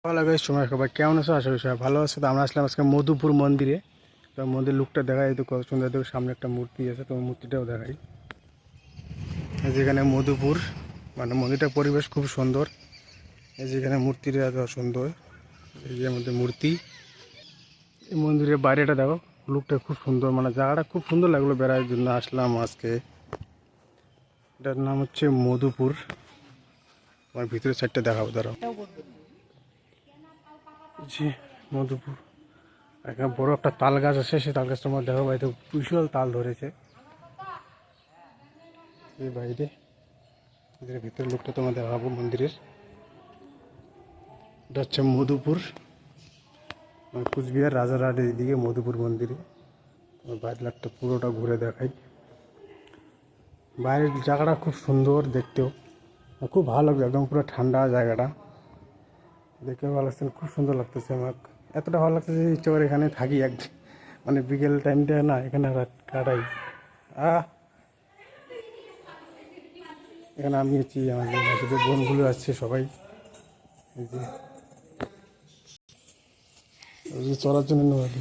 ভালো লাগে সময় সবাই কেমন আছো? আশা করি সবাই ভালো আছে। তো আমরা আসলাম আজকে মধুপুর মন্দিরে। তো মন্দির লুকটা দেখাই, তো কত সুন্দর, দেখো সামনে একটা মূর্তি আছে, তো মূর্তিটাও দেখাই। যেখানে মধুপুর মানে মন্দিরটার পরিবেশ খুব সুন্দর। এই যেখানে মূর্তিটা এত সুন্দর, এই যে আমাদের মূর্তি। এই মন্দিরের বাইরেটা দেখো, লুকটা খুব সুন্দর, মানে জায়গাটা খুব সুন্দর লাগলো। বেড়ার জন্য আসলাম আজকে। এটার নাম হচ্ছে মধুপুর। আমার ভিতরের সাইডটা দেখাবো, দাঁড়াও। জি, মধুপুর। এখানে বড় একটা তাল গাছ আছে, সেই তাল গাছটার মধ্যে দেখো ভাই, তো বিশাল তাল ধরেছে এই বাইরে। এদের ভিতরের লোকটা তোমার দেখাবো মন্দিরের। এটা হচ্ছে মধুপুর, কুচবিহার রাজারহাটের দিকে মধুপুর মন্দিরে। বাইরের লাটটা পুরোটা ঘুরে দেখাই। বাইরের জায়গাটা খুব সুন্দর দেখতেও, খুব ভালো লাগছে, একদম পুরো ঠান্ডা জায়গাটা দেখে ভালো লাগছে, খুব সুন্দর লাগতেছে আমার। এতটা ভালো লাগতেছে যে ইচ্ছা করে এখানে থাকি মানে বিকেল টাইমটা না এখানে রাত কাটাই। এখানে আমি আছি, আমাদের সাথে বোনগুলো আসছে সবাই। এই যে চড়ার জন্য নদী।